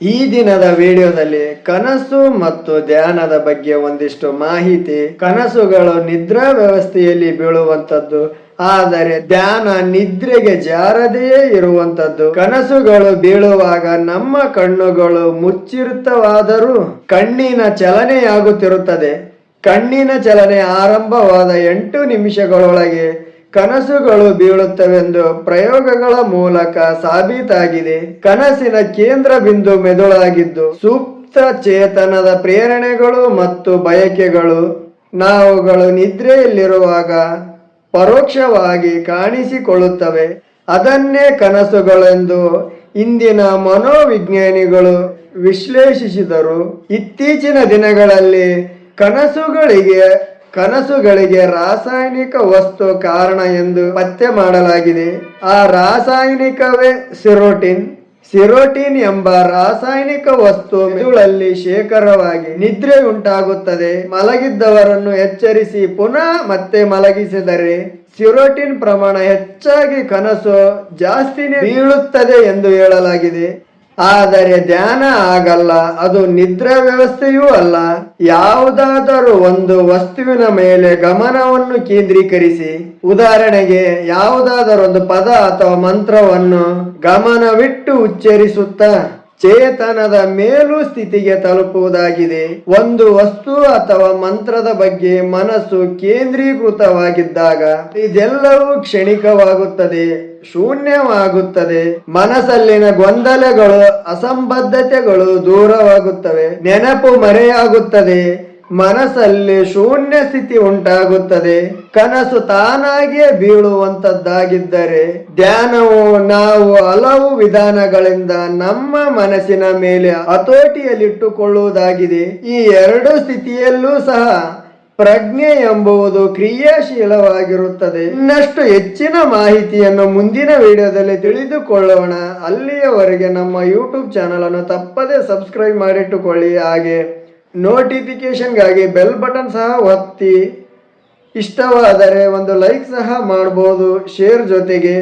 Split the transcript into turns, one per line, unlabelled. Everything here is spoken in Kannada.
ಈ ದಿನದ ವಿಡಿಯೋದಲ್ಲಿ ಕನಸು ಮತ್ತು ಧ್ಯಾನದ ಬಗ್ಗೆ ಒಂದಿಷ್ಟು ಮಾಹಿತಿ. ಕನಸುಗಳು ನಿದ್ರಾ ವ್ಯವಸ್ಥೆಯಲ್ಲಿ ಬೀಳುವಂತದ್ದು, ಆದರೆ ಧ್ಯಾನ ನಿದ್ರೆಗೆ ಜಾರದೆಯೇ ಇರುವಂತದ್ದು. ಕನಸುಗಳು ಬೀಳುವಾಗ ನಮ್ಮ ಕಣ್ಣುಗಳು ಮುಚ್ಚಿರುತ್ತವಾದರೂ ಕಣ್ಣಿನ ಚಲನೆಯಾಗುತ್ತಿರುತ್ತದೆ. ಕಣ್ಣಿನ ಚಲನೆ ಆರಂಭವಾದ 8 ನಿಮಿಷಗಳೊಳಗೆ ಕನಸುಗಳು ಬೀಳುತ್ತವೆಂದು ಪ್ರಯೋಗಗಳ ಮೂಲಕ ಸಾಬೀತಾಗಿದೆ. ಕನಸಿನ ಕೇಂದ್ರ ಬಿಂದು ಮೆದುಳಾಗಿದ್ದು ಸುಪ್ತ ಚೇತನದ ಪ್ರೇರಣೆಗಳು ಮತ್ತು ಬಯಕೆಗಳು ನಾವುಗಳು ನಿದ್ರೆಯಲ್ಲಿರುವಾಗ ಪರೋಕ್ಷವಾಗಿ ಕಾಣಿಸಿಕೊಳ್ಳುತ್ತವೆ. ಅದನ್ನೇ ಕನಸುಗಳೆಂದು ಇಂದಿನ ಮನೋವಿಜ್ಞಾನಿಗಳು ವಿಶ್ಲೇಷಿಸಿದರು. ಇತ್ತೀಚಿನ ದಿನಗಳಲ್ಲಿ ಕನಸುಗಳಿಗೆ ರಾಸಾಯನಿಕ ವಸ್ತು ಕಾರಣ ಎಂದು ಪತ್ತೆ ಮಾಡಲಾಗಿದೆ. ಆ ರಾಸಾಯನಿಕವೇ ಸಿರೋಟಿನ್. ಸಿರೋಟಿನ್ ಎಂಬ ರಾಸಾಯನಿಕ ವಸ್ತು ಮೆದುಳಲ್ಲಿ ಶೇಖರವಾಗಿ ನಿದ್ರೆ ಉಂಟಾಗುತ್ತದೆ. ಮಲಗಿದ್ದವರನ್ನು ಎಚ್ಚರಿಸಿ ಪುನಃ ಮತ್ತೆ ಮಲಗಿಸಿದರೆ ಸಿರೋಟಿನ್ ಪ್ರಮಾಣ ಹೆಚ್ಚಾಗಿ ಕನಸು ಜಾಸ್ತಿನೇ ಬೀಳುತ್ತದೆ ಎಂದು ಹೇಳಲಾಗಿದೆ. ಆದರೆ ಧ್ಯಾನ ಆಗಲ್ಲ, ಅದು ನಿದ್ರಾ ವ್ಯವಸ್ಥೆಯೂ ಅಲ್ಲ. ಯಾವುದಾದರೂ ಒಂದು ವಸ್ತುವಿನ ಮೇಲೆ ಗಮನವನ್ನು ಕೇಂದ್ರೀಕರಿಸಿ, ಉದಾಹರಣೆಗೆ ಯಾವುದಾದರೂ ಒಂದು ಪದ ಅಥವಾ ಮಂತ್ರವನ್ನು ಗಮನವಿಟ್ಟು ಉಚ್ಚರಿಸುತ್ತಾ ಚೇತನದ ಮೇಲು ಸ್ಥಿತಿಗೆ ತಲುಪುವುದಾಗಿದೆ. ಒಂದು ವಸ್ತು ಅಥವಾ ಮಂತ್ರದ ಬಗ್ಗೆ ಮನಸ್ಸು ಕೇಂದ್ರೀಕೃತವಾಗಿದ್ದಾಗ ಇದೆಲ್ಲವೂ ಕ್ಷಣಿಕವಾಗುತ್ತದೆ, ಶೂನ್ಯವಾಗುತ್ತದೆ. ಮನಸ್ಸಲ್ಲಿನ ಗೊಂದಲಗಳು, ಅಸಂಬದ್ಧತೆಗಳು ದೂರವಾಗುತ್ತವೆ. ನೆನಪು ಮರೆಯಾಗುತ್ತದೆ. ಮನಸ್ಸಲ್ಲಿ ಶೂನ್ಯ ಸ್ಥಿತಿ ಉಂಟಾಗುತ್ತದೆ. ಕನಸು ತಾನಾಗಿಯೇ ಬೀಳುವಂತದ್ದಾಗಿದ್ದರೆ ಧ್ಯಾನವು ನಾವು ಹಲವು ವಿಧಾನಗಳಿಂದ ನಮ್ಮ ಮನಸ್ಸಿನ ಮೇಲೆ ಹತೋಟಿಯಲ್ಲಿಟ್ಟುಕೊಳ್ಳುವುದಾಗಿದೆ. ಈ 2 ಸ್ಥಿತಿಯಲ್ಲೂ ಸಹ ಪ್ರಜ್ಞೆ ಎಂಬುದು ಕ್ರಿಯಾಶೀಲವಾಗಿರುತ್ತದೆ. ಇನ್ನಷ್ಟು ಹೆಚ್ಚಿನ ಮಾಹಿತಿಯನ್ನು ಮುಂದಿನ ವಿಡಿಯೋದಲ್ಲಿ ತಿಳಿದುಕೊಳ್ಳೋಣ. ಅಲ್ಲಿಯವರೆಗೆ ನಮ್ಮ ಯೂಟ್ಯೂಬ್ ಚಾನಲ್ ಅನ್ನು ತಪ್ಪದೇ ಸಬ್ಸ್ಕ್ರೈಬ್ ಮಾಡಿಟ್ಟುಕೊಳ್ಳಿ. ಹಾಗೆ ನೋಟಿಫಿಕೇಶನ್ಗಾಗಿ ಬೆಲ್ ಬಟನ್ ಸಹ ಒತ್ತಿ. ಇಷ್ಟವಾದರೆ ಒಂದು ಲೈಕ್ ಸಹ ಮಾಡಬಹುದು, ಶೇರ್ ಜೊತೆಗೆ.